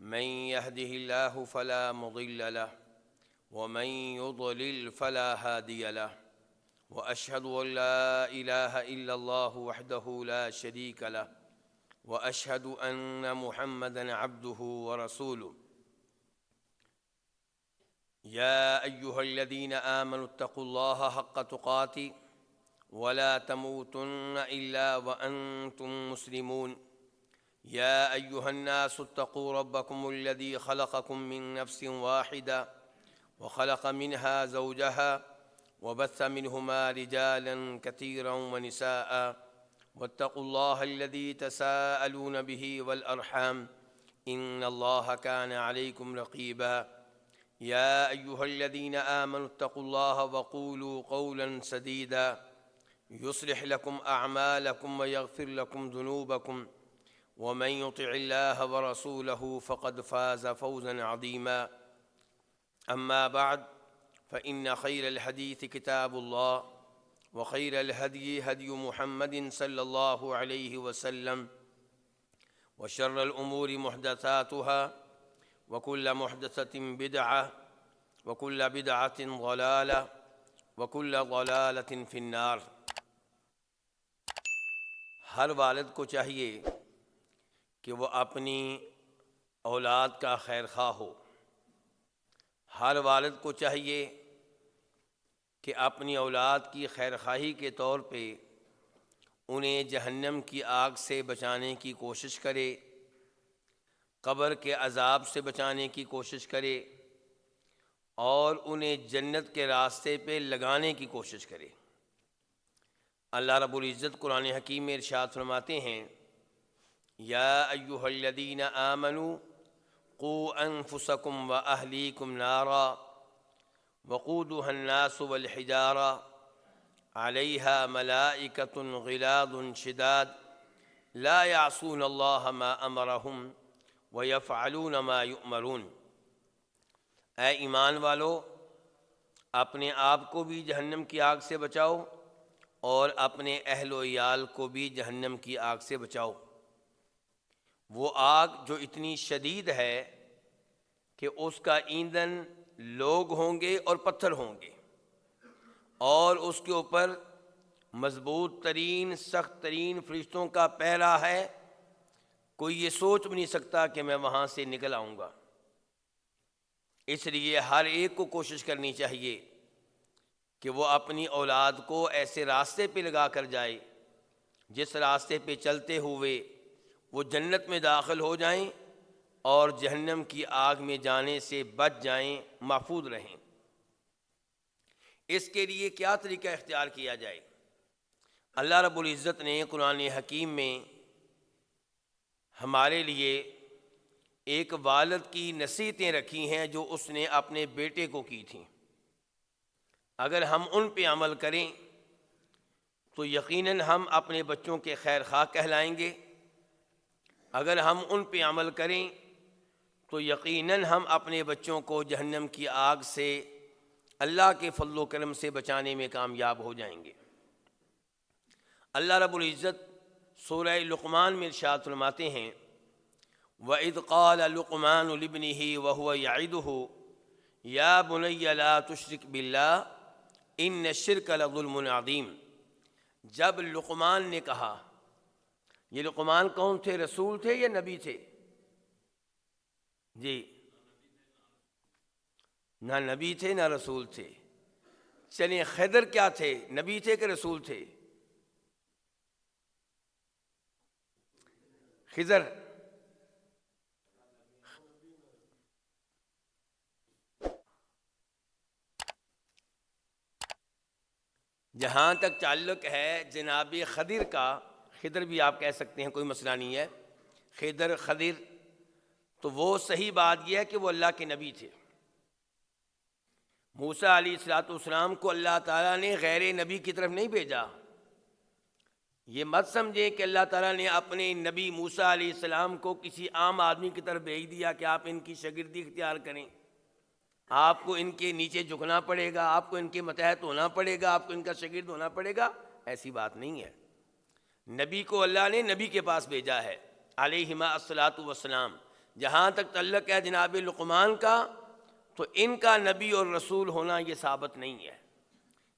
من يهده الله فلا مضل له ومن يضلل فلا هادي له وأشهد أن لا إله إلا الله وحده لا شريك له وأشهد أن محمدًا عبده ورسوله يا أيها الذين آمنوا اتقوا الله حق تقاته ولا تموتن إلا وأنتم مسلمون يا أيها الناس اتقوا ربكم الذي خلقكم من نفس واحدة وخلق منها زوجها وبث منهما رجالا كثيرا ونساء واتقوا الله الذي تساءلون به والأرحام إن الله كان عليكم رقيبا يا أيها الذين آمنوا اتقوا الله وقولوا قولا سديدا يصلح لكم أعمالكم ويغفر لكم ذنوبكم ومن يطع الله ورسوله فقد فاز فوزا عظيما أما بعد فإن خير الحديث كتاب الله وخير الهدي هدي محمد صلى الله عليه وسلم وشر الأمور محدثاتها وكل محدثة بدعة وكل بدعة ضلالة وكل ضلالة في النار۔ ہر والد کو چاہیے کہ وہ اپنی اولاد کا خیر خواہ ہو۔ ہر والد کو چاہیے کہ اپنی اولاد کی خیر خواہی کے طور پہ انہیں جہنم کی آگ سے بچانے کی کوشش کرے، قبر کے عذاب سے بچانے کی کوشش کرے اور انہیں جنت کے راستے پہ لگانے کی کوشش کرے۔ اللہ رب العزت قرآن حکیم میں ارشاد فرماتے ہیں، یا ایھا الذین آمنوا قوا انفسکم واہلیکم نارا وقودها الناس والحجارہ علیہا ملائکۃ غلاظ شداد لا یعصون اللہ ما امرہم ویفعلون ما یؤمرون۔ اے ایمان والو، اپنے آپ کو بھی جہنم کی آگ سے بچاؤ اور اپنے اہل و عیال کو بھی جہنم کی آگ سے بچاؤ۔ وہ آگ جو اتنی شدید ہے کہ اس کا ایندھن لوگ ہوں گے اور پتھر ہوں گے، اور اس کے اوپر مضبوط ترین سخت ترین فرشتوں کا پہرا ہے۔ کوئی یہ سوچ بھی نہیں سکتا کہ میں وہاں سے نکل آؤں گا۔ اس لیے ہر ایک کو کوشش کرنی چاہیے کہ وہ اپنی اولاد کو ایسے راستے پہ لگا کر جائے جس راستے پہ چلتے ہوئے وہ جنت میں داخل ہو جائیں اور جہنم کی آگ میں جانے سے بچ جائیں، محفوظ رہیں۔ اس کے لیے کیا طریقہ اختیار کیا جائے؟ اللہ رب العزت نے قرآن حکیم میں ہمارے لیے ایک والد کی نصیحتیں رکھی ہیں جو اس نے اپنے بیٹے کو کی تھیں۔ اگر ہم ان پہ عمل کریں تو یقیناً ہم اپنے بچوں کے خیر خواہ کہلائیں گے۔ اگر ہم ان پہ عمل کریں تو یقیناً ہم اپنے بچوں کو جہنم کی آگ سے اللہ کے فضل و کرم سے بچانے میں کامیاب ہو جائیں گے۔ اللہ رب العزت سورہ لقمان میں ارشاد فرماتے ہیں، وَإِذْ قَالَ لُقْمَانُ لِابْنِهِ وَهُوَ يَعِظُهُ يَا بُنَيَّ لَا تُشْرِكْ بِاللَّهِ إِنَّ الشِّرْكَ لَظُلْمٌ عَظِيمٌ۔ جب لقمان نے کہا، یہ لقمان کون تھے؟ رسول تھے یا نبی تھے؟ جی، نہ نبی تھے نہ رسول تھے۔ چلیں، خضر کیا تھے؟ نبی تھے کہ رسول تھے؟ خضر جہاں تک تعلق ہے جناب خضر کا، خضر بھی آپ کہہ سکتے ہیں، کوئی مسئلہ نہیں ہے، خضر خضر، تو وہ صحیح بات یہ ہے کہ وہ اللہ کے نبی تھے۔ موسیٰ علیہ السلام کو اللہ تعالیٰ نے غیر نبی کی طرف نہیں بھیجا۔ یہ مت سمجھیں کہ اللہ تعالیٰ نے اپنے نبی موسیٰ علیہ السلام کو کسی عام آدمی کی طرف بھیج دیا کہ آپ ان کی شاگردی اختیار کریں، آپ کو ان کے نیچے جھکنا پڑے گا، آپ کو ان کے متحد ہونا پڑے گا، آپ کو ان کا شاگرد ہونا پڑے گا۔ ایسی بات نہیں ہے۔ نبی کو اللہ نے نبی کے پاس بھیجا ہے علیہما الصلاۃ والسلام، جہاں تک تعلق ہے جناب لقمان کا، تو ان کا نبی اور رسول ہونا یہ ثابت نہیں ہے۔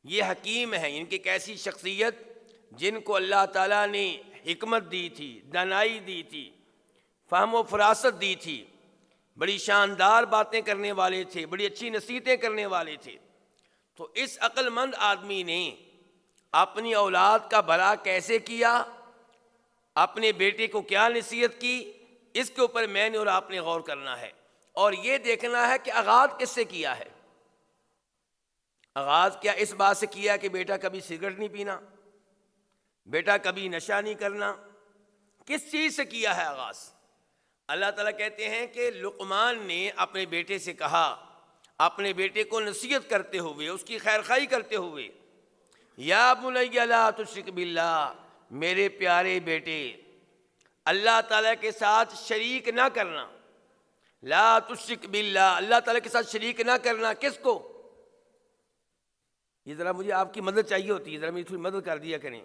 یہ حکیم ہیں، ان کی ایسی شخصیت جن کو اللہ تعالیٰ نے حکمت دی تھی، دانائی دی تھی، فہم و فراست دی تھی، بڑی شاندار باتیں کرنے والے تھے، بڑی اچھی نصیحتیں کرنے والے تھے۔ تو اس عقل مند آدمی نے اپنی اولاد کا بھلا کیسے کیا، اپنے بیٹے کو کیا نصیحت کی، اس کے اوپر میں نے اور آپ نے غور کرنا ہے، اور یہ دیکھنا ہے کہ آغاز کس سے کیا ہے۔ آغاز کیا اس بات سے کیا کہ بیٹا کبھی سگریٹ نہیں پینا، بیٹا کبھی نشہ نہیں کرنا، کس چیز سے کیا ہے آغاز؟ اللہ تعالیٰ کہتے ہیں کہ لقمان نے اپنے بیٹے سے کہا، اپنے بیٹے کو نصیحت کرتے ہوئے، اس کی خیرخواہی کرتے ہوئے، یا بنی لا تشرک باللہ، میرے پیارے بیٹے اللہ تعالیٰ کے ساتھ شریک نہ کرنا، لا تشرک باللہ، اللہ تعالیٰ کے ساتھ شریک نہ کرنا۔ کس کو؟ یہ ذرا مجھے آپ کی مدد چاہیے ہوتی ہے، ذرا میری تھوڑی مدد کر دیا کریں۔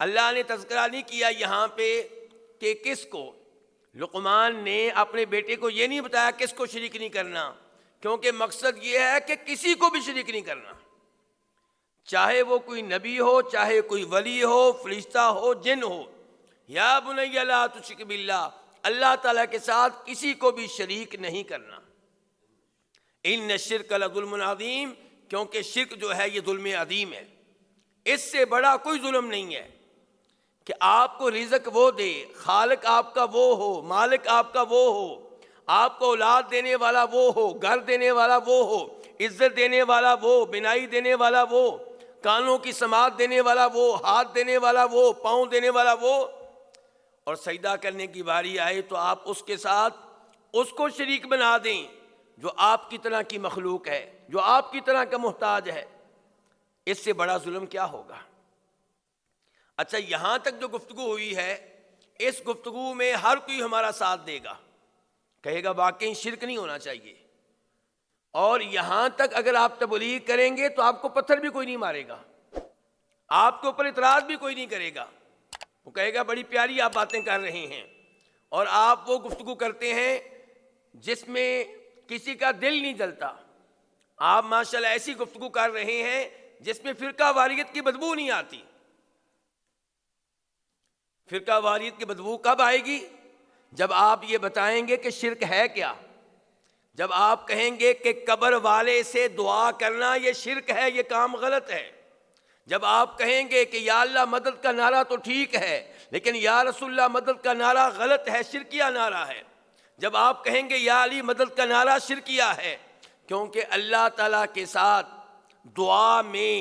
اللہ نے تذکرہ نہیں کیا یہاں پہ کہ کس کو۔ لقمان نے اپنے بیٹے کو یہ نہیں بتایا کس کو شریک نہیں کرنا، کیونکہ مقصد یہ ہے کہ کسی کو بھی شریک نہیں کرنا، چاہے وہ کوئی نبی ہو، چاہے کوئی ولی ہو، فرشتہ ہو، جن ہو۔ یا بنی لا تشرک باللہ، اللہ تعالیٰ کے ساتھ کسی کو بھی شریک نہیں کرنا۔ ان الشرک لظلم عظیم، کیونکہ شرک جو ہے یہ ظلم عظیم ہے، اس سے بڑا کوئی ظلم نہیں ہے کہ آپ کو رزق وہ دے، خالق آپ کا وہ ہو، مالک آپ کا وہ ہو، آپ کو اولاد دینے والا وہ ہو، گھر دینے والا وہ ہو، عزت دینے والا وہ، بینائی دینے والا وہ، کانوں کی سماعت دینے والا وہ، ہاتھ دینے والا وہ، پاؤں دینے والا وہ، اور سجدہ کرنے کی باری آئے تو آپ اس کے ساتھ اس کو شریک بنا دیں جو آپ کی طرح کی مخلوق ہے، جو آپ کی طرح کا محتاج ہے۔ اس سے بڑا ظلم کیا ہوگا؟ اچھا، یہاں تک جو گفتگو ہوئی ہے، اس گفتگو میں ہر کوئی ہمارا ساتھ دے گا، کہے گا واقعی شرک نہیں ہونا چاہیے، اور یہاں تک اگر آپ تبلیغ کریں گے تو آپ کو پتھر بھی کوئی نہیں مارے گا، آپ کے اوپر اعتراض بھی کوئی نہیں کرے گا، وہ کہے گا بڑی پیاری آپ باتیں کر رہے ہیں، اور آپ وہ گفتگو کرتے ہیں جس میں کسی کا دل نہیں جلتا، آپ ماشاءاللہ ایسی گفتگو کر رہے ہیں جس میں فرقہ واریت کی بدبو نہیں آتی۔ فرقہ واریت کی بدبو کب آئے گی؟ جب آپ یہ بتائیں گے کہ شرک ہے کیا، جب آپ کہیں گے کہ قبر والے سے دعا کرنا یہ شرک ہے، یہ کام غلط ہے، جب آپ کہیں گے کہ یا اللہ مدد کا نعرہ تو ٹھیک ہے لیکن یا رسول اللہ مدد کا نعرہ غلط ہے، شرکیہ نعرہ ہے، جب آپ کہیں گے یا علی مدد کا نعرہ شرکیہ ہے، کیونکہ اللہ تعالیٰ کے ساتھ دعا میں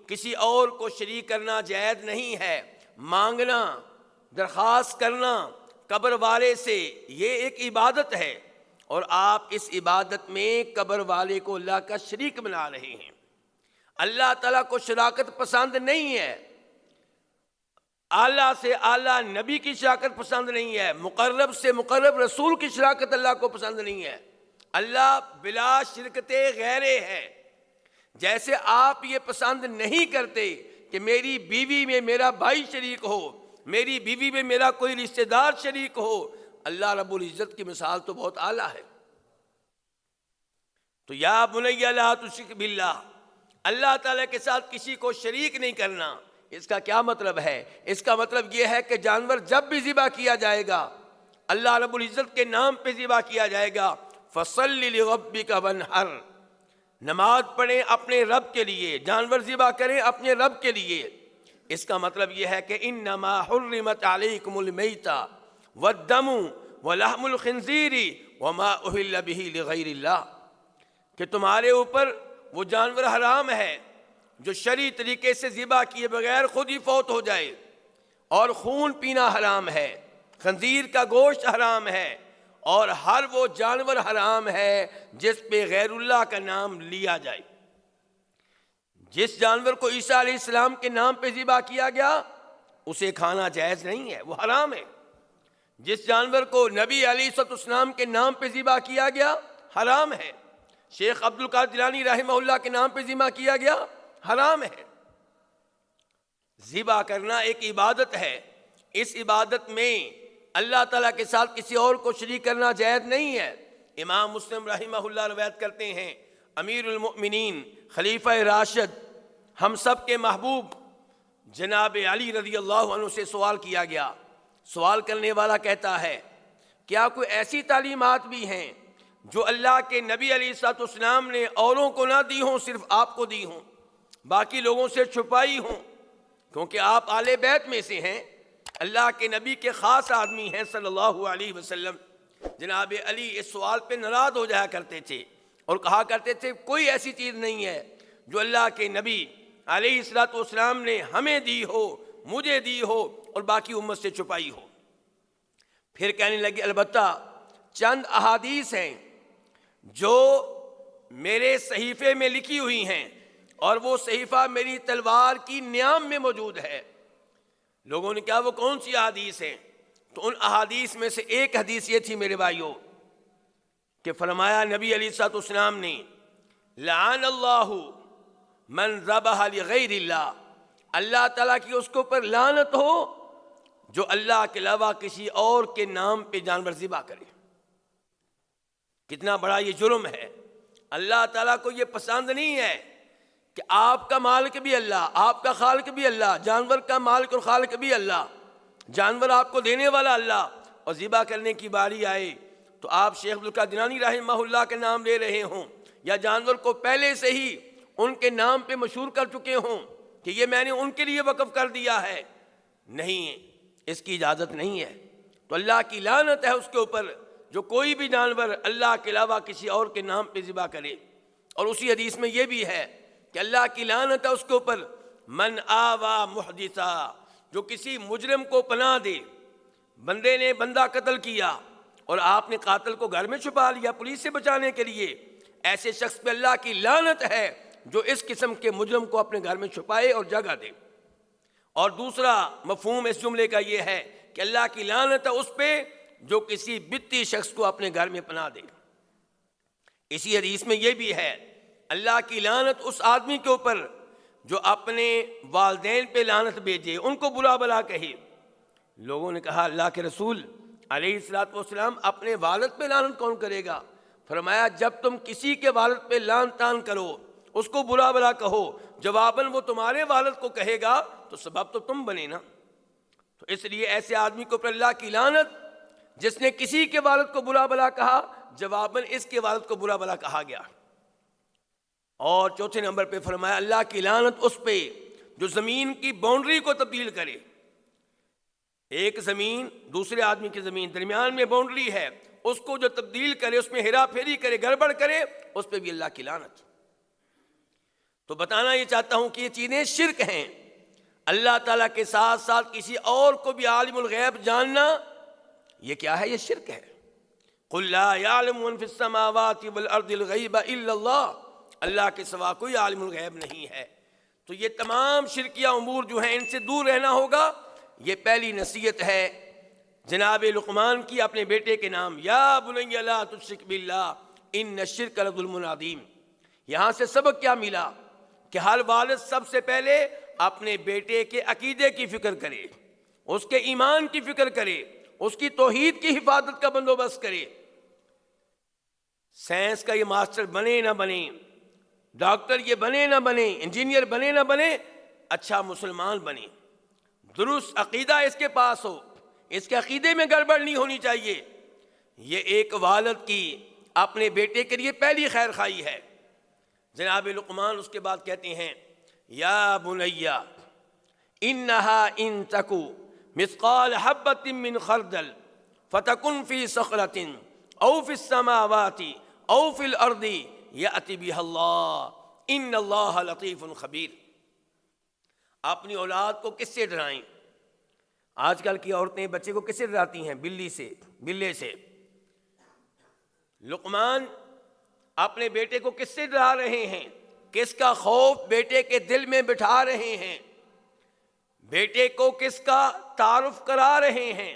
کسی اور کو شریک کرنا جائز نہیں ہے۔ مانگنا، درخواست کرنا قبر والے سے یہ ایک عبادت ہے، اور آپ اس عبادت میں قبر والے کو اللہ کا شریک بنا رہے ہیں۔ اللہ تعالیٰ کو شراکت پسند نہیں ہے، اعلیٰ سے اعلیٰ نبی کی شراکت پسند نہیں ہے، مقرب سے مقرب رسول کی شراکت اللہ کو پسند نہیں ہے۔ اللہ بلا شرکت غیرے ہے۔ جیسے آپ یہ پسند نہیں کرتے کہ میری بیوی میں میرا بھائی شریک ہو، میری بیوی میں میرا کوئی رشتہ دار شریک ہو، اللہ رب العزت کی مثال تو بہت اعلیٰ ہے۔ تو یا بنی لا تشرک باللہ، اللہ تعالیٰ کے ساتھ کسی کو شریک نہیں کرنا۔ اس کا کیا مطلب ہے؟ اس کا مطلب یہ ہے کہ جانور جب بھی ذبح کیا جائے گا اللہ رب العزت کے نام پہ ذبح کیا جائے گا، فَصَلِّ لِرَبِّكَ وَانْحَرْ، نماز پڑھیں اپنے رب کے لیے، جانور ذبح کریں اپنے رب کے لیے۔ اس کا مطلب یہ ہے کہ انما حرمت علیکم المیتہ والدم ولحم الخنزیر وما اہل بہ لغیر اللہ، کہ تمہارے اوپر وہ جانور حرام ہے جو شرعی طریقے سے ذبح کیے بغیر خود ہی فوت ہو جائے، اور خون پینا حرام ہے، خنزیر کا گوشت حرام ہے، اور ہر وہ جانور حرام ہے جس پہ غیر اللہ کا نام لیا جائے۔ جس جانور کو عیسیٰ علیہ السلام کے نام پہ ذبح کیا گیا اسے کھانا جائز نہیں ہے، وہ حرام ہے۔ جس جانور کو نبی علیہ السلام کے نام پہ ذبح کیا گیا حرام ہے، شیخ عبد القادر جیلانی رحمہ اللہ کے نام پہ ذبح کیا گیا حرام ہے۔ ذبح کرنا ایک عبادت ہے، اس عبادت میں اللہ تعالیٰ کے ساتھ کسی اور کو شریک کرنا جائز نہیں ہے۔ امام مسلم رحمہ اللہ روایت کرتے ہیں، امیر المؤمنین خلیفہ راشد ہم سب کے محبوب جناب علی رضی اللہ عنہ سے سوال کیا گیا۔ سوال کرنے والا کہتا ہے، کیا کوئی ایسی تعلیمات بھی ہیں جو اللہ کے نبی علیہ السلام نے اوروں کو نہ دی ہوں، صرف آپ کو دی ہوں، باقی لوگوں سے چھپائی ہوں؟ کیونکہ آپ آل بیت میں سے ہیں، اللہ کے نبی کے خاص آدمی ہیں صلی اللہ علیہ وسلم۔ جناب علی اس سوال پہ ناراض ہو جایا کرتے تھے اور کہا کرتے تھے، کوئی ایسی چیز نہیں ہے جو اللہ کے نبی علیہ السلام نے ہمیں دی ہو، مجھے دی ہو اور باقی امت سے چھپائی ہو۔ پھر کہنے لگے، البتہ چند احادیث ہیں جو میرے صحیفے میں لکھی ہوئی ہیں اور وہ صحیفہ میری تلوار کی نیام میں موجود ہے۔ لوگوں نے کہا وہ کون سی احادیث ہیں؟ تو ان احادیث میں سے ایک حدیث یہ تھی میرے بھائیوں کہ فرمایا نبی علیہ السلام نے، لعن اللہ من ذبح لغیر اللہ، اللہ تعالیٰ کی اس کے اوپر لعنت ہو جو اللہ کے علاوہ کسی اور کے نام پہ جانور ذبح کرے۔ کتنا بڑا یہ جرم ہے۔ اللہ تعالیٰ کو یہ پسند نہیں ہے کہ آپ کا مالک بھی اللہ، آپ کا خالق بھی اللہ، جانور کا مالک اور خالق بھی اللہ، جانور آپ کو دینے والا اللہ، اور ذبح کرنے کی باری آئے تو آپ شیخ عبدالقادر جیلانی رحمہ اللہ کے نام لے رہے ہوں یا جانور کو پہلے سے ہی ان کے نام پہ مشہور کر چکے ہوں کہ یہ میں نے ان کے لیے وقف کر دیا ہے۔ نہیں، اس کی اجازت نہیں ہے۔ تو اللہ کی لعنت ہے اس کے اوپر جو کوئی بھی جانور اللہ کے علاوہ کسی اور کے نام پہ ذبح کرے۔ اور اسی حدیث میں یہ بھی ہے کہ اللہ کی لعنت ہے اس کے اوپر من آوا محدثا، جو کسی مجرم کو پناہ دے۔ بندے نے بندہ قتل کیا اور آپ نے قاتل کو گھر میں چھپا لیا پولیس سے بچانے کے لیے، ایسے شخص پہ اللہ کی لعنت ہے جو اس قسم کے مجرم کو اپنے گھر میں چھپائے اور جگہ دے۔ اور دوسرا مفہوم اس جملے کا یہ ہے کہ اللہ کی لعنت ہے اس پہ جو کسی بدعتی شخص کو اپنے گھر میں پناہ دے۔ اسی حدیث میں یہ بھی ہے، اللہ کی لعنت اس آدمی کے اوپر جو اپنے والدین پہ لعنت بھیجے، ان کو برا بلا کہے۔ لوگوں نے کہا، اللہ کے رسول علیہ السلام اپنے والد پہ لعنت کون کرے گا؟ فرمایا، جب تم کسی کے والد پہ لعن تان کرو، اس کو برا بلا کہو، جواباً وہ تمہارے والد کو کہے گا تو سبب تو تم بنے نا۔ تو اس لیے ایسے آدمی کو پر اللہ کی لعنت جس نے کسی کے والد کو برا بلا کہا، جواباً اس کے والد کو برا بلا کہا گیا۔ اور چوتھے نمبر پہ فرمایا، اللہ کی لعنت اس پہ جو زمین کی باؤنڈری کو تبدیل کرے۔ ایک زمین دوسرے آدمی کی زمین، درمیان میں باؤنڈری ہے، اس کو جو تبدیل کرے، اس میں ہیرا پھیری کرے، گڑبڑ کرے، اس پہ بھی اللہ کی لعنت۔ تو بتانا یہ چاہتا ہوں کہ یہ چیزیں شرک ہیں۔ اللہ تعالیٰ کے ساتھ ساتھ کسی اور کو بھی عالم الغیب جاننا، یہ کیا ہے؟ یہ شرک ہے۔ قل لا يعلم من في السماوات والارض الغیب الا اللہ، اللہ کے سوا کوئی عالم الغیب نہیں ہے۔ تو یہ تمام شرکیہ امور جو ہیں ان سے دور رہنا ہوگا۔ یہ پہلی نصیحت ہے جناب لقمان کی اپنے بیٹے کے نام، یا بنی لا تشرک باللہ ان الشرک لظلم عظیم۔ یہاں سے سبق کیا ملا کہ ہر والد سب سے پہلے اپنے بیٹے کے عقیدے کی فکر کرے، اس کے ایمان کی فکر کرے، اس کی توحید کی حفاظت کا بندوبست کرے۔ سائنس کا یہ ماسٹر بنے نہ بنے، ڈاکٹر یہ بنے نہ بنے، انجینئر بنے نہ بنے، اچھا مسلمان بنے، درست عقیدہ اس کے پاس ہو، اس کے عقیدے میں گڑبڑ نہیں ہونی چاہیے۔ یہ ایک والد کی اپنے بیٹے کے لیے پہلی خیر خواہی ہے۔ جناب لقمان اس کے بعد کہتے ہیں، یا بنیا انہا ان تکو مثقال حبۃ من خردل فتکن فی صخرۃ او فی السماوات او فی الارض یأتی بها اللہ ان اللہ لطیف خبیر۔ اپنی اولاد کو کس سے ڈرائیں؟ آج کل کی عورتیں بچے کو کس سے ڈراتی ہیں؟ بلے سے۔ لقمان اپنے بیٹے کو کس سے ڈرا رہے ہیں؟ کس کا خوف بیٹے کے دل میں بٹھا رہے ہیں؟ بیٹے کو کس کا تعارف کرا رہے ہیں؟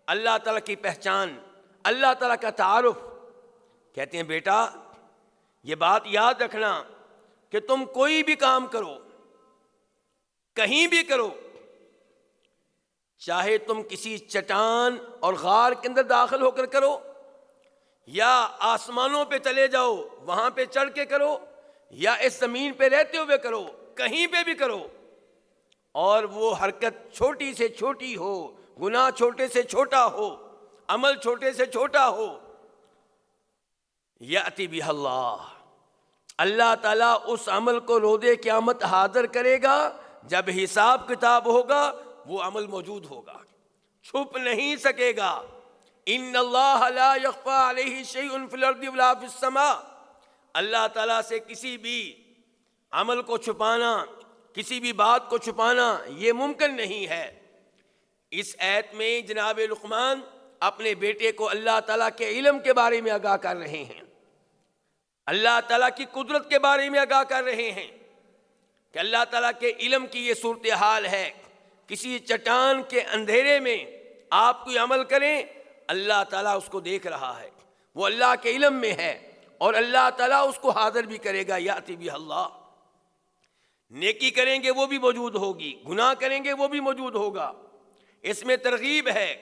اللہ تعالیٰ کی پہچان، اللہ تعالیٰ کا تعارف۔ کہتے ہیں بیٹا یہ بات یاد رکھنا کہ تم کوئی بھی کام کرو، کہیں بھی کرو، چاہے تم کسی چٹان اور غار کے اندر داخل ہو کر کرو، یا آسمانوں پہ چلے جاؤ وہاں پہ چڑھ کے کرو، یا اس زمین پہ رہتے ہوئے کرو، کہیں پہ بھی کرو، اور وہ حرکت چھوٹی سے چھوٹی ہو، گناہ چھوٹے سے چھوٹا ہو، عمل چھوٹے سے چھوٹا ہو، یأتی بہ اللہ، اللہ تعالیٰ اس عمل کو روز قیامت حاضر کرے گا۔ جب حساب کتاب ہوگا وہ عمل موجود ہوگا، چھپ نہیں سکے گا۔ ان اللہ لا یخفی علیہ شیء فی الارض ولا فی السماء، اللہ تعالیٰ سے کسی بھی عمل کو چھپانا، کسی بھی بات کو چھپانا یہ ممکن نہیں ہے۔ اس آیت میں جناب لقمان اپنے بیٹے کو اللہ تعالیٰ کے علم کے بارے میں آگاہ کر رہے ہیں، اللہ تعالیٰ کی قدرت کے بارے میں آگاہ کر رہے ہیں کہ اللہ تعالیٰ کے علم کی یہ صورتحال ہے۔ کسی چٹان کے اندھیرے میں آپ کوئی عمل کریں، اللہ تعالیٰ اس کو دیکھ رہا ہے، وہ اللہ کے علم میں ہے، اور اللہ تعالیٰ اس کو حاضر بھی کرے گا۔ یأتی بہ اللہ، نیکی کریں گے وہ بھی موجود ہوگی، گناہ کریں گے وہ بھی موجود ہوگا۔ اس میں ترغیب ہے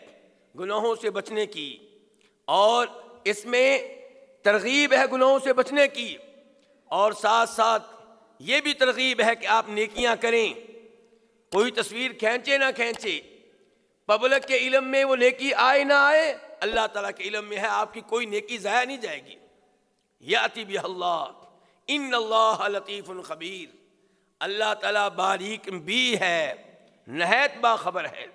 گناہوں سے بچنے کی، اور اس میں ترغیب ہے گناہوں سے بچنے کی، اور ساتھ ساتھ یہ بھی ترغیب ہے کہ آپ نیکیاں کریں، کوئی تصویر کھینچے نہ کھینچے، پبلک کے علم میں وہ نیکی آئے نہ آئے، اللہ تعالیٰ کے علم میں ہے، آپ کی کوئی نیکی ضائع نہیں جائے گی۔ یأتی بہ اللہ ان اللہ لطیف خبیر، اللہ تعالیٰ باریک بھی ہے، نہایت باخبر ہے،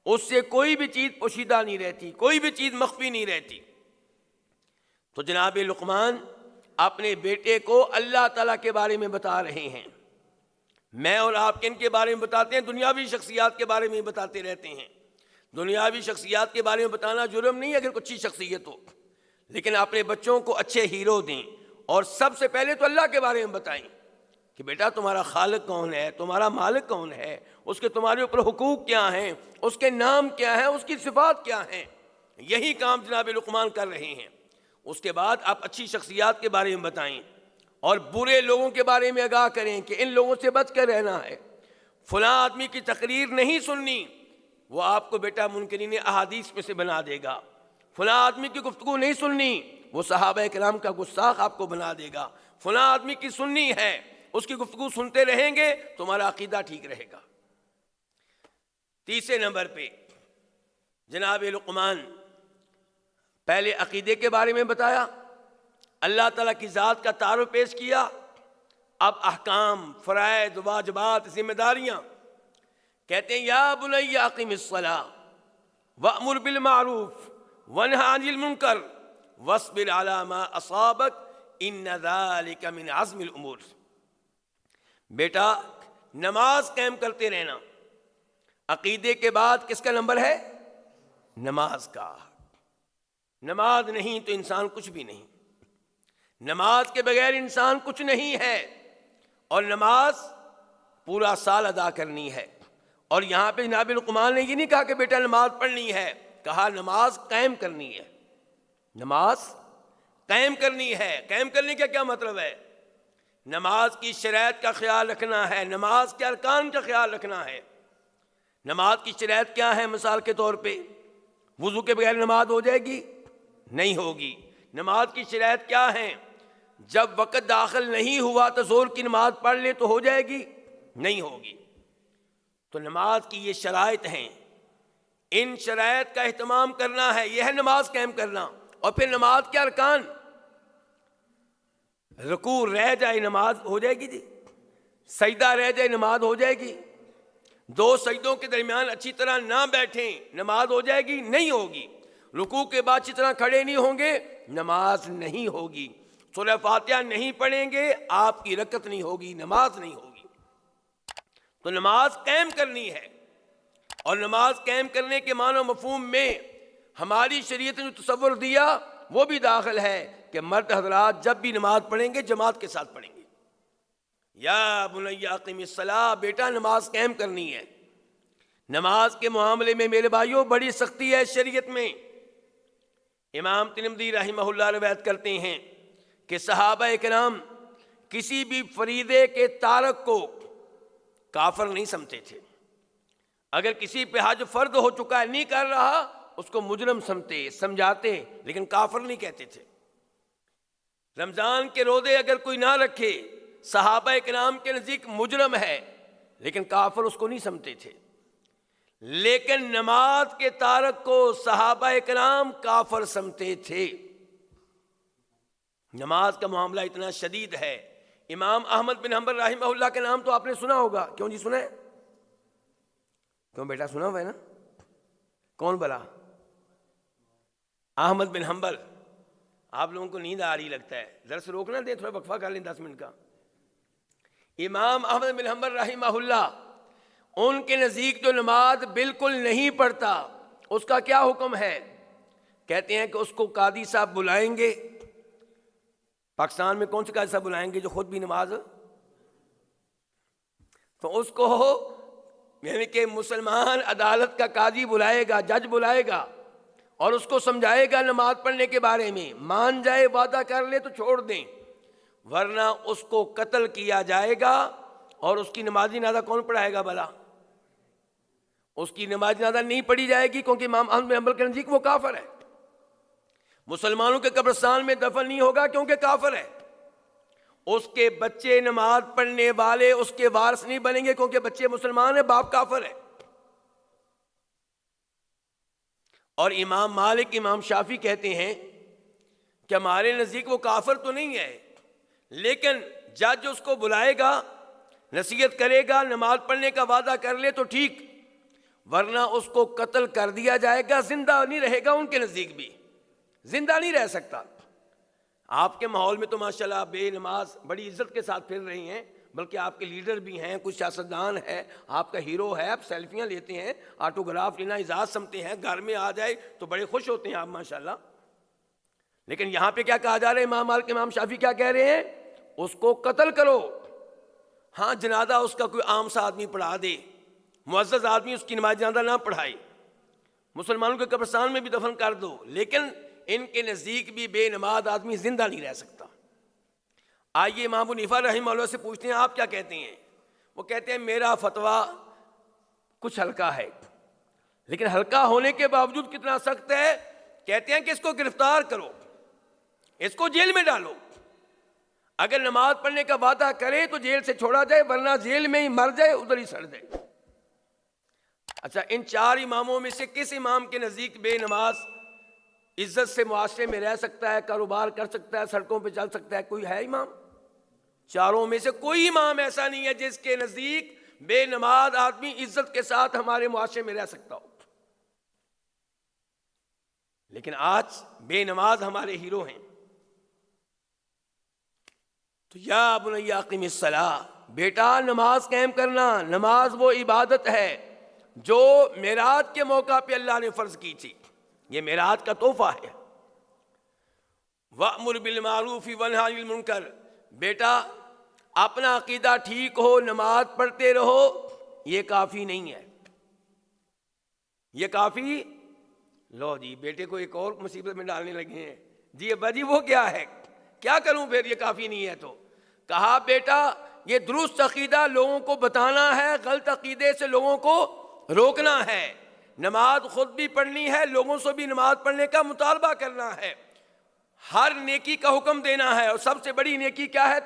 اس سے کوئی بھی چیز پوشیدہ نہیں رہتی، کوئی بھی چیز مخفی نہیں رہتی۔ تو جناب لقمان اپنے بیٹے کو اللہ تعالیٰ کے بارے میں بتا رہے ہیں۔ میں اور آپ کن کے بارے میں بتاتے ہیں؟ دنیاوی شخصیات کے بارے میں بتاتے رہتے ہیں۔ دنیاوی شخصیات کے بارے میں بتانا جرم نہیں ہے اگر کوئی اچھی شخصیت ہو، لیکن اپنے بچوں کو اچھے ہیرو دیں، اور سب سے پہلے تو اللہ کے بارے میں بتائیں کہ بیٹا تمہارا خالق کون ہے، تمہارا مالک کون ہے، اس کے تمہارے اوپر حقوق کیا ہیں، اس کے نام کیا ہیں، اس کی صفات کیا ہیں۔ یہی کام جناب لقمان کر رہے ہیں۔ اس کے بعد آپ اچھی شخصیات کے بارے میں بتائیں، اور برے لوگوں کے بارے میں آگاہ کریں کہ ان لوگوں سے بچ کر رہنا ہے۔ فلاں آدمی کی تقریر نہیں سننی، وہ آپ کو بیٹا منکرین احادیث میں سے بنا دے گا۔ فلاں آدمی کی گفتگو نہیں سننی، وہ صحابہ کرام کا گستاخ آپ کو بنا دے گا۔ فلاں آدمی کی سننی ہے، اس کی گفتگو سنتے رہیں گے تمہارا عقیدہ ٹھیک رہے گا۔ تیسرے نمبر پہ جناب لقمان پہلے عقیدے کے بارے میں بتایا، اللہ تعالیٰ کی ذات کا تعارف پیش کیا، اب احکام، فرائض، واجبات، ذمہ داریاں۔ کہتے ہیں یا بنی اقم الصلاۃ وامر بالمعروف وانہ عن المنکر واصبر علی ما اصابک ان ذلک من عزم الامور۔ بیٹا نماز قائم کرتے رہنا۔ عقیدے کے بعد کس کا نمبر ہے؟ نماز کا۔ نماز نہیں تو انسان کچھ بھی نہیں، نماز کے بغیر انسان کچھ نہیں ہے، اور نماز پورا سال ادا کرنی ہے۔ اور یہاں پہ جناب لقمان نے یہ نہیں کہا کہ بیٹا نماز پڑھنی ہے، کہا نماز قائم کرنی ہے۔ نماز قائم کرنی ہے۔ قائم کرنے کا کیا مطلب ہے؟ نماز کی شرائط کا خیال رکھنا ہے، نماز کے ارکان کا خیال رکھنا ہے۔ نماز کی شرائط کیا ہے؟ مثال کے طور پہ وضو کے بغیر نماز ہو جائے گی؟ نہیں ہوگی۔ نماز کی شرائط کیا ہیں؟ جب وقت داخل نہیں ہوا تو ظہر کی نماز پڑھ لے تو ہو جائے گی؟ نہیں ہوگی۔ تو نماز کی یہ شرائط ہیں، ان شرائط کا اہتمام کرنا ہے، یہ ہے نماز قائم کرنا۔ اور پھر نماز کے ارکان، رکوع رہ جائے نماز ہو جائے گی جی، سجدہ رہ جائے نماز ہو جائے گی، دو سجدوں کے درمیان اچھی طرح نہ بیٹھیں نماز ہو جائے گی؟ نہیں ہوگی۔ رکوع کے بعد اچھی طرح کھڑے نہیں ہوں گے نماز نہیں ہوگی۔ سورہ فاتحہ نہیں پڑھیں گے آپ کی رکعت نہیں ہوگی، نماز نہیں ہوگی۔ تو نماز قائم کرنی ہے، اور نماز قائم کرنے کے معنی و مفہوم میں ہماری شریعت نے جو تصور دیا وہ بھی داخل ہے کہ مرد حضرات جب بھی نماز پڑھیں گے جماعت کے ساتھ پڑھیں گے۔ یا بنی اقم الصلاۃ، بیٹا نماز قائم کرنی ہے۔ نماز کے معاملے میں میرے بھائیوں بڑی سختی ہے شریعت میں۔ امام ترمذی رحمہ اللہ روایت کرتے ہیں کہ صحابہ کرام کسی بھی فریضے کے تارک کو کافر نہیں سمجھتے تھے۔ اگر کسی پہ حج فرض ہو چکا ہے نہیں کر رہا، اس کو مجرم سمجھاتے لیکن کافر نہیں کہتے تھے۔ رمضان کے روزے اگر کوئی نہ رکھے، صحابہ کرام کے نزدیک مجرم ہے لیکن کافر اس کو نہیں سمجھتے تھے۔ لیکن نماز کے تارک کو صحابہ کرام کافر سمجھتے تھے۔ نماز کا معاملہ اتنا شدید ہے۔ امام احمد بن حنبل رحمہ اللہ کے نام تو آپ نے سنا ہوگا، کیوں جی سنا ہے؟ کیوں بیٹا سنا ہوا ہے نا؟ کون بلا؟ احمد بن حنبل۔ آپ لوگوں کو نیند آ رہی لگتا ہے، درس روکنا دے، تھوڑا وقفہ کر لیں 10 منٹ کا۔ امام احمد بن حنبل رحمہ اللہ، ان کے نزدیک جو نماز بالکل نہیں پڑھتا اس کا کیا حکم ہے؟ کہتے ہیں کہ اس کو قاضی صاحب بلائیں گے۔ پاکستان میں کون سے قاضی صاحب بلائیں گے جو خود بھی نماز، تو اس کو یعنی کہ مسلمان عدالت کا قاضی بلائے گا، جج بلائے گا اور اس کو سمجھائے گا نماز پڑھنے کے بارے میں، مان جائے وعدہ کر لے تو چھوڑ دیں، ورنہ اس کو قتل کیا جائے گا۔ اور اس کی نمازی نادہ کون پڑھائے گا بھلا؟ اس کی نماز نادہ نہیں پڑھی جائے گی، کیونکہ امام احمد بن حنبل کے نزدیک وہ کافر ہے۔ مسلمانوں کے قبرستان میں دفن نہیں ہوگا کیونکہ کافر ہے۔ اس کے بچے نماز پڑھنے والے اس کے وارث نہیں بنیں گے کیونکہ بچے مسلمان ہیں، باپ کافر ہے۔ اور امام مالک، امام شافعی کہتے ہیں کہ ہمارے نزدیک وہ کافر تو نہیں ہے، لیکن جج اس کو بلائے گا، نصیحت کرے گا، نماز پڑھنے کا وعدہ کر لے تو ٹھیک، ورنہ اس کو قتل کر دیا جائے گا، زندہ نہیں رہے گا، ان کے نزدیک بھی زندہ نہیں رہ سکتا۔ آپ کے ماحول میں تو ماشاءاللہ بے نماز بڑی عزت کے ساتھ پھر رہی ہیں، بلکہ آپ کے لیڈر بھی ہیں، کچھ سیاستدان ہے، آپ کا ہیرو ہے، آپ سیلفیاں لیتے ہیں، آٹوگراف لینا اعزاز سمجھتے ہیں، گھر میں آ جائے تو بڑے خوش ہوتے ہیں آپ ماشاءاللہ۔ لیکن یہاں پہ کیا کہا جا رہا ہے؟ امام مالک، امام شافعی کیا کہہ رہے ہیں؟ اس کو قتل کرو۔ ہاں جنازہ اس کا کوئی عام سا آدمی پڑھا دے، معزز آدمی اس کی نماز جنازہ نہ پڑھائے، مسلمانوں کے قبرستان میں بھی دفن کر دو، لیکن ان کے نزدیک بھی بے نماز آدمی زندہ نہیں رہ سکتا۔ آئیے امام ابو حنیفہ رحمہ اللہ سے پوچھتے ہیں آپ کیا کہتے ہیں؟ وہ کہتے ہیں میرا فتویٰ کچھ ہلکا ہے، لیکن ہلکا ہونے کے باوجود کتنا سخت ہے؟ کہتے ہیں کہ اس کو گرفتار کرو، اس کو جیل میں ڈالو، اگر نماز پڑھنے کا وعدہ کرے تو جیل سے چھوڑا جائے، ورنہ جیل میں ہی مر جائے، ادھر ہی سڑ جائے۔ اچھا، ان 4 اماموں میں سے کس امام کے نزدیک بے نماز عزت سے معاشرے میں رہ سکتا ہے، کاروبار کر سکتا ہے، سڑکوں پہ چل سکتا ہے؟ کوئی ہے امام؟ 4 میں سے کوئی امام ایسا نہیں ہے جس کے نزدیک بے نماز آدمی عزت کے ساتھ ہمارے معاشرے میں رہ سکتا ہو۔ لیکن آج بے نماز ہمارے ہیرو ہیں۔ تو یا بنی اقیم الصلاۃ، بیٹا نماز قائم کرنا۔ نماز وہ عبادت ہے جو معراج کے موقع پہ اللہ نے فرض کی تھی، یہ معراج کا تحفہ ہے۔ وَأْمُرْ بِالْمَعْرُوفِ وَانْهَ عَنِ الْمُنْکَرِ، بیٹا اپنا عقیدہ ٹھیک ہو، نماز پڑھتے رہو، یہ کافی نہیں ہے، یہ کافی۔ لو جی بیٹے کو ایک اور مصیبت میں ڈالنے لگے ہیں، جی ابا جی وہ کیا ہے؟ کیا کروں پھر یہ کافی نہیں ہے؟ تو کہا بیٹا یہ درست عقیدہ لوگوں کو بتانا ہے، غلط عقیدے سے لوگوں کو روکنا ہے، نماز خود بھی پڑھنی ہے، لوگوں سے بھی نماز پڑھنے کا مطالبہ کرنا ہے، ہر نیکی کا حکم دینا ہے، اور سب سے بڑی نیکی کیا ہے؟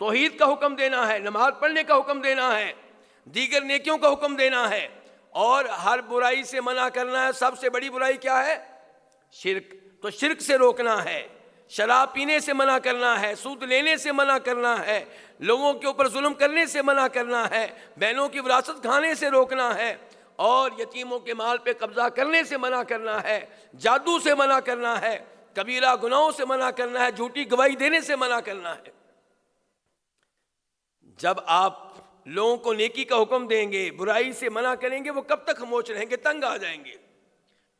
توحید کا حکم دینا ہے، نماز پڑھنے کا حکم دینا ہے، دیگر نیکیوں کا حکم دینا ہے، اور ہر برائی سے منع کرنا ہے۔ سب سے بڑی برائی کیا ہے؟ شرک، تو شرک سے روکنا ہے، شراب پینے سے منع کرنا ہے، سود لینے سے منع کرنا ہے، لوگوں کے اوپر ظلم کرنے سے منع کرنا ہے، بہنوں کی وراثت کھانے سے روکنا ہے، اور یتیموں کے مال پہ قبضہ کرنے سے منع کرنا ہے، جادو سے منع کرنا ہے، کبیرہ گناہوں سے منع کرنا ہے، جھوٹی گواہی دینے سے منع کرنا ہے۔ جب آپ لوگوں کو نیکی کا حکم دیں گے، برائی سے منع کریں گے، وہ کب تک خاموش رہیں گے؟ تنگ آ جائیں گے،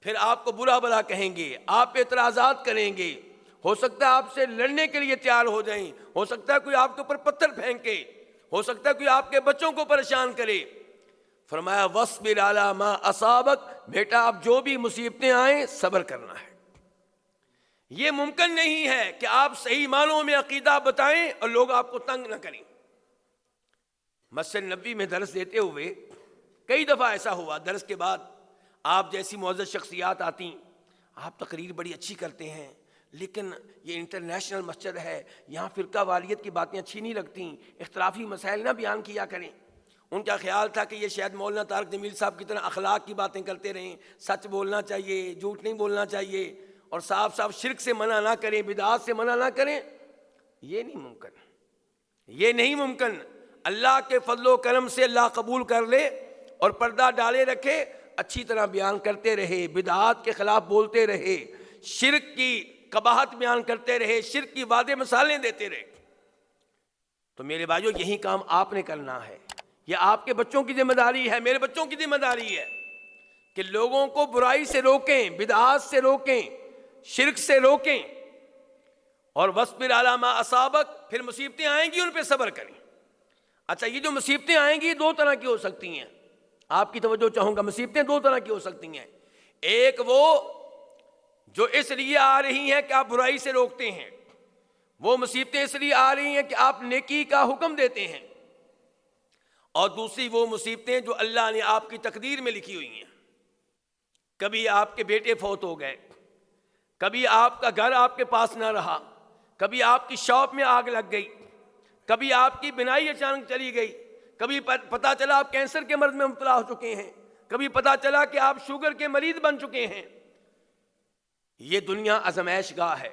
پھر آپ کو برا بھلا کہیں گے، آپ پہ اعتراضات کریں گے، ہو سکتا ہے آپ سے لڑنے کے لیے تیار ہو جائیں، ہو سکتا ہے کوئی آپ کے اوپر پتھر پھینکے، ہو سکتا ہے کوئی آپ کے بچوں کو پریشان کرے۔ فرمایا وَاصْبِرْ عَلَىٰ مَا أَصَابَكَ، بیٹا اب جو بھی مصیبتیں آئیں صبر کرنا ہے۔ یہ ممکن نہیں ہے کہ آپ صحیح معنوں میں عقیدہ بتائیں اور لوگ آپ کو تنگ نہ کریں۔ مسجد نبوی میں درس دیتے ہوئے کئی دفعہ ایسا ہوا، درس کے بعد آپ جیسی معزز شخصیات آتی، آپ تقریر بڑی اچھی کرتے ہیں، لیکن یہ انٹرنیشنل مسجد ہے، یہاں فرقہ واریت کی باتیں اچھی نہیں لگتیں، اختلافی مسائل نہ بیان کیا کریں۔ ان کا خیال تھا کہ یہ شاید مولانا طارق جمیل صاحب کی طرح اخلاق کی باتیں کرتے رہیں، سچ بولنا چاہیے، جھوٹ نہیں بولنا چاہیے، اور صاف صاف شرک سے منع نہ کریں، بدعات سے منع نہ کریں۔ یہ نہیں ممکن، یہ نہیں ممکن۔ اللہ کے فضل و کرم سے اللہ قبول کر لے اور پردہ ڈالے رکھے، اچھی طرح بیان کرتے رہے، بدعات کے خلاف بولتے رہے، شرک کی قباحت بیان کرتے رہے، شرک کی واضح مثالیں دیتے رہے۔ تو میرے بھائیو، یہی کام آپ نے کرنا ہے، یہ آپ کے بچوں کی ذمہ داری ہے، میرے بچوں کی ذمہ داری ہے کہ لوگوں کو برائی سے روکیں، بدعات سے روکیں، شرک سے روکیں، اور وَاصْبِرْ عَلَىٰ مَا أَصَابَكَ، پھر مصیبتیں آئیں گی ان پہ صبر کریں۔ اچھا، یہ جو مصیبتیں آئیں گی دو طرح کی ہو سکتی ہیں، آپ کی توجہ چاہوں گا، مصیبتیں دو طرح کی ہو سکتی ہیں۔ ایک وہ جو اس لیے آ رہی ہیں کہ آپ برائی سے روکتے ہیں، وہ مصیبتیں اس لیے آ رہی ہیں کہ آپ نیکی کا حکم دیتے ہیں، اور دوسری وہ مصیبتیں جو اللہ نے آپ کی تقدیر میں لکھی ہوئی ہیں۔ کبھی آپ کے بیٹے فوت ہو گئے، کبھی آپ کا گھر آپ کے پاس نہ رہا، کبھی آپ کی شاپ میں آگ لگ گئی، کبھی آپ کی بینائی اچانک چلی گئی، کبھی پتہ چلا آپ کینسر کے مرض میں مبتلا ہو چکے ہیں، کبھی پتہ چلا کہ آپ شوگر کے مریض بن چکے ہیں۔ یہ دنیا آزمائش گاہ ہے۔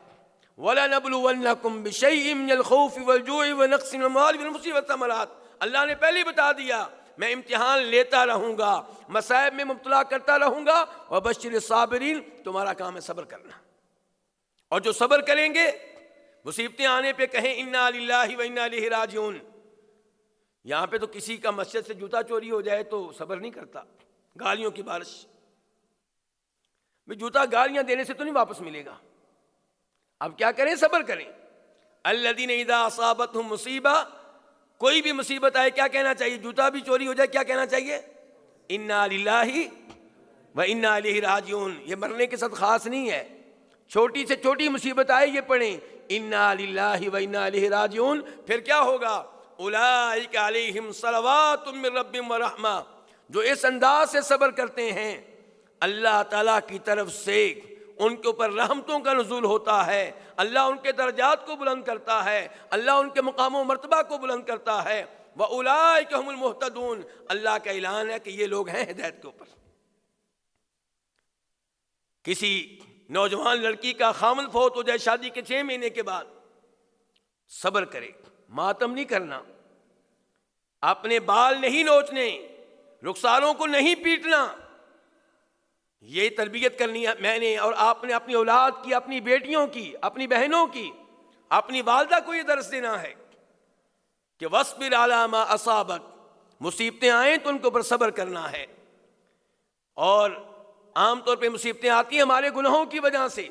وَلَنَبْلُوَنَّكُمْ بِشَيْءٍ مِّنَ الْخَوْفِ وَالْجُوعِ وَنَقْصٍ مِّنَ الْأَمْوَالِ وَالْأَنفُسِ وَالثَّمَرَاتِ، اللہ نے پہلے بتا دیا میں امتحان لیتا رہوں گا، مصائب میں مبتلا کرتا رہوں گا، وَبَشِّرِ الصَّابِرِينَ، تمہارا کام ہے صبر کرنا، اور جو صبر کریں گے مصیبتیں آنے پہ کہیں اِنَّا لِلَّهِ وَإِنَّا إِلَيْهِ رَاجِعُونَ۔ یہاں پہ تو کسی کا مسجد سے جوتا چوری ہو جائے تو صبر نہیں کرتا، گالیوں کی بارش، جوتا گالیاں دینے سے تو نہیں واپس ملے گا، اب کیا کریں؟ صبر کریں۔ الذین اذا اصابتہم مصیبہ، کوئی بھی مصیبت آئے کیا کہنا چاہیے؟ جوتا بھی چوری ہو جائے کیا کہنا چاہیے؟ انا للہ و انا الیہ راجعون۔ یہ مرنے کے ساتھ خاص نہیں ہے، چھوٹی سے چھوٹی مصیبت آئے یہ پڑھیں انا للہ و انا الیہ راجعون۔ پھر کیا ہوگا؟ اولئک علیہم صلوات من ربہم ورحمہ، جو اس انداز سے صبر کرتے ہیں اللہ تعالیٰ کی طرف سے ان کے اوپر رحمتوں کا نزول ہوتا ہے، اللہ ان کے درجات کو بلند کرتا ہے، اللہ ان کے مقام و مرتبہ کو بلند کرتا ہے۔ وَأُولَئِكَ هُمُ الْمُهْتَدُونَ، اللہ کا اعلان ہے کہ یہ لوگ ہیں ہدایت کے اوپر۔ کسی نوجوان لڑکی کا خامن فوت ہو جائے شادی کے 6 مہینے کے بعد، صبر کرے، ماتم نہیں کرنا، اپنے بال نہیں نوچنے، رخساروں کو نہیں پیٹنا، یہ تربیت کرنی ہے میں نے اور آپ نے اپنی اولاد کی، اپنی بیٹیوں کی، اپنی بہنوں کی، اپنی والدہ کو یہ درس دینا ہے کہ وَاصْبِرْ عَلَىٰ مَا أَصَابَكَ، مصیبتیں آئیں تو ان کے اوپر صبر کرنا ہے۔ اور عام طور پہ مصیبتیں آتی ہیں ہمارے گناہوں کی وجہ سے،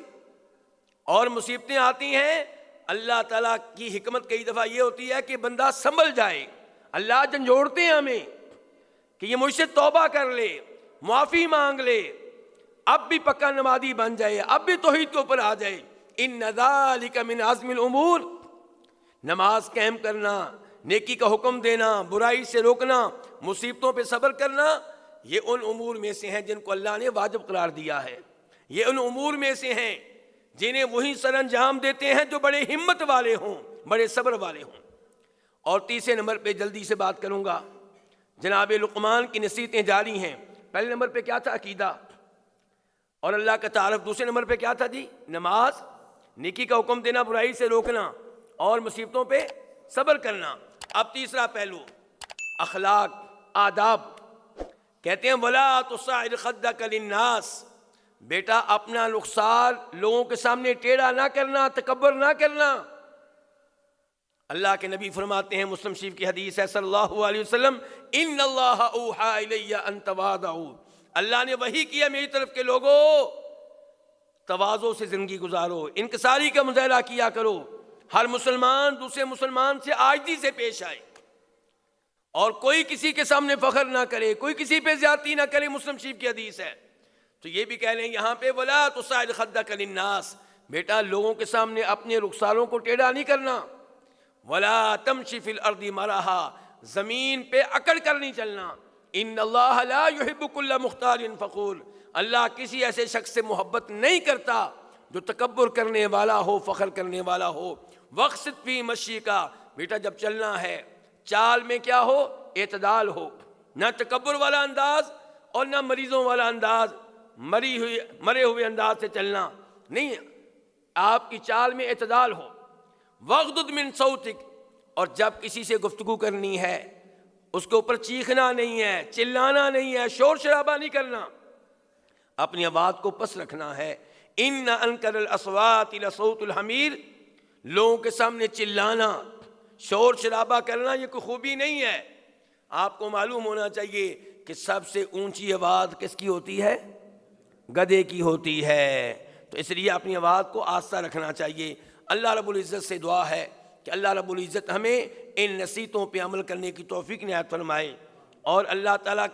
اور مصیبتیں آتی ہیں اللہ تعالیٰ کی حکمت کئی دفعہ یہ ہوتی ہے کہ بندہ سنبھل جائے، اللہ جھنجھوڑتے ہیں ہمیں کہ یہ مجھ سے توبہ کر لے، معافی مانگ لے، اب بھی پکا نمازی بن جائے، اب بھی توحید کے اوپر آ جائے۔ ان ذالک من عزم الامور، نماز قائم کرنا، نیکی کا حکم دینا، برائی سے روکنا، مصیبتوں پہ صبر کرنا، یہ ان امور میں سے ہیں جن کو اللہ نے واجب قرار دیا ہے، یہ ان امور میں سے ہیں جنہیں وہی سر انجام دیتے ہیں جو بڑے ہمت والے ہوں، بڑے صبر والے ہوں۔ اور تیسرے نمبر پہ جلدی سے بات کروں گا، جناب لقمان کی نصیحتیں جاری ہیں۔ پہلے نمبر پہ کیا تھا؟ عقیدہ اور اللہ کا تعارف۔ دوسرے نمبر پہ کیا تھا جی؟ نماز، نیکی کا حکم دینا، برائی سے روکنا، اور مصیبتوں پہ صبر کرنا۔ اب تیسرا پہلو اخلاق، آداب۔ کہتے ہیں وَلَا تُصَعِّرْ خَدَّكَ لِلنَّاسِ، بیٹا اپنا رخسار لوگوں کے سامنے ٹیڑھا نہ کرنا، تکبر نہ کرنا۔ اللہ کے نبی فرماتے ہیں، مسلم شریف کی حدیث ہے صلی اللہ علیہ وسلم، ان اللہ اوحیٰ الی ان تواضعوا، اللہ نے وحی کیا میری طرف کے لوگوں تواضع سے زندگی گزارو، انکساری کا مظاہرہ کیا کرو، ہر مسلمان دوسرے مسلمان سے عاجزی سے پیش آئے، اور کوئی کسی کے سامنے فخر نہ کرے، کوئی کسی پہ زیادتی نہ کرے، مسلم شریف کی حدیث ہے۔ تو یہ بھی کہہ لیں یہاں پہ وَلَا تُصَعِّرْ خَدَّكَ لِلنَّاسِ، بیٹا لوگوں کے سامنے اپنے رخساروں کو ٹیڑھا نہیں کرنا، وَلَا تَمْشِ فِي الْأَرْضِ مَرَحًا، زمین پہ اکڑ کر نہیں چلنا، ان اللہ لا یحب کل مختال فخور، اللہ کسی ایسے شخص سے محبت نہیں کرتا جو تکبر کرنے والا ہو، فخر کرنے والا ہو۔ وقصد فی مشی کا، بیٹا جب چلنا ہے چال میں کیا ہو؟ اعتدال ہو، نہ تکبر والا انداز اور نہ مریضوں والا انداز، مرے ہوئے انداز سے چلنا نہیں، آپ کی چال میں اعتدال ہو۔ وغضض من صوتک، اور جب کسی سے گفتگو کرنی ہے اس کے اوپر چیخنا نہیں ہے، چلانا نہیں ہے، شور شرابہ نہیں کرنا، اپنی آواز کو پس رکھنا ہے۔ ان انکر الاصوات لصوت الحمیر، لوگوں کے سامنے چلانا، شور شرابہ کرنا یہ کوئی خوبی نہیں ہے۔ آپ کو معلوم ہونا چاہیے کہ سب سے اونچی آواز کس کی ہوتی ہے؟ گدھے کی ہوتی ہے۔ تو اس لیے اپنی آواز کو آہستہ رکھنا چاہیے۔ اللہ رب العزت سے دعا ہے کہ اللہ رب العزت ہمیں ان نصیحتوں پہ عمل کرنے کی توفیق عنایت فرمائے، اور اللہ تعالیٰ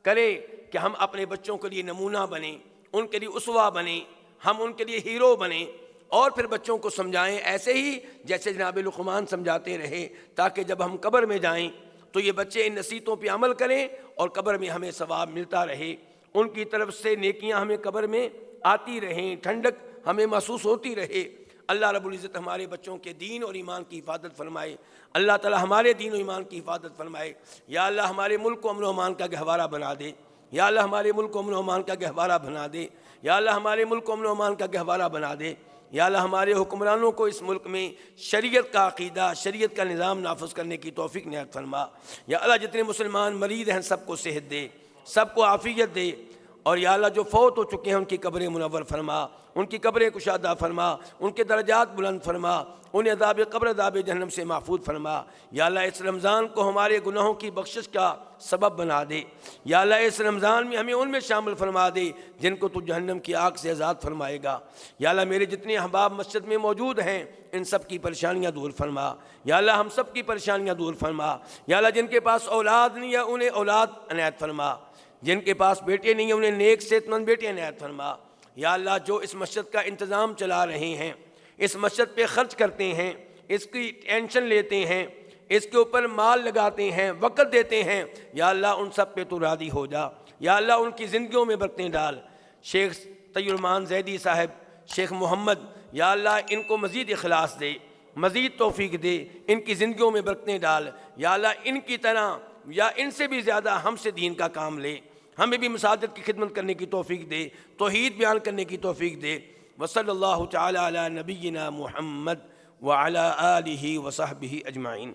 کرے کہ ہم اپنے بچوں کے لیے نمونہ بنیں، ان کے لیے اسوہ بنیں، ہم ان کے لیے ہیرو بنیں، اور پھر بچوں کو سمجھائیں ایسے ہی جیسے جناب لقمان سمجھاتے رہے، تاکہ جب ہم قبر میں جائیں تو یہ بچے ان نصیحتوں پہ عمل کریں اور قبر میں ہمیں ثواب ملتا رہے، ان کی طرف سے نیکیاں ہمیں قبر میں آتی رہیں، ٹھنڈک ہمیں محسوس ہوتی رہے۔ اللہ رب العزت ہمارے بچوں کے دین اور ایمان کی حفاظت فرمائے، اللہ تعالی ہمارے دین و ایمان کی حفاظت فرمائے۔ یا اللہ ہمارے ملک کو امن و امان کا گہوارہ بنا دے، یا اللہ ہمارے ملک کو امن و امان کا گہوارہ بنا دے، یا اللہ ہمارے ملک کو امن و امان کا گہوارہ بنا دے۔ یا اللہ ہمارے حکمرانوں کو اس ملک میں شریعت کا عقیدہ، شریعت کا نظام نافذ کرنے کی توفیق عنایت فرما۔ یا اللہ جتنے مسلمان مریض ہیں سب کو صحت دے، سب کو عافیت دے، اور یا اللہ جو فوت ہو چکے ہیں ان کی قبریں منور فرما، ان کی قبریں کشادہ فرما، ان کے درجات بلند فرما، انہیں عذاب قبر عذاب جہنم سے محفوظ فرما۔ یا اللہ اس رمضان کو ہمارے گناہوں کی بخشش کا سبب بنا دے، یا اللہ اس رمضان میں ہمیں ان میں شامل فرما دے جن کو تو جہنم کی آگ سے آزاد فرمائے گا۔ یا اللہ میرے جتنے احباب مسجد میں موجود ہیں ان سب کی پریشانیاں دور فرما، یا اللہ ہم سب کی پریشانیاں دور فرما۔ یا اللہ جن کے پاس اولاد نہیں ہے انہیں اولاد عنایت فرما، جن کے پاس بیٹے نہیں ہیں انہیں نیک صحت مند بیٹے عنایت فرما۔ یا اللہ جو اس مسجد کا انتظام چلا رہے ہیں، اس مسجد پہ خرچ کرتے ہیں، اس کی ٹینشن لیتے ہیں، اس کے اوپر مال لگاتے ہیں، وقت دیتے ہیں، یا اللہ ان سب پہ تو راضی ہو جا۔ یا اللہ ان کی زندگیوں میں برکتیں ڈال۔ شیخ تقی الرحمن زیدی صاحب، شیخ محمد، یا اللہ ان کو مزید اخلاص دے، مزید توفیق دے، ان کی زندگیوں میں برکتیں ڈال۔ یا اللہ ان کی طرح یا ان سے بھی زیادہ ہم سے دین کا کام لے، ہمیں بھی مساجد کی خدمت کرنے کی توفیق دے، توحید بیان کرنے کی توفیق دے۔ وصلی اللہ تعالی علی نبینا محمد وعلی آلہ وصحبہ اجمعین۔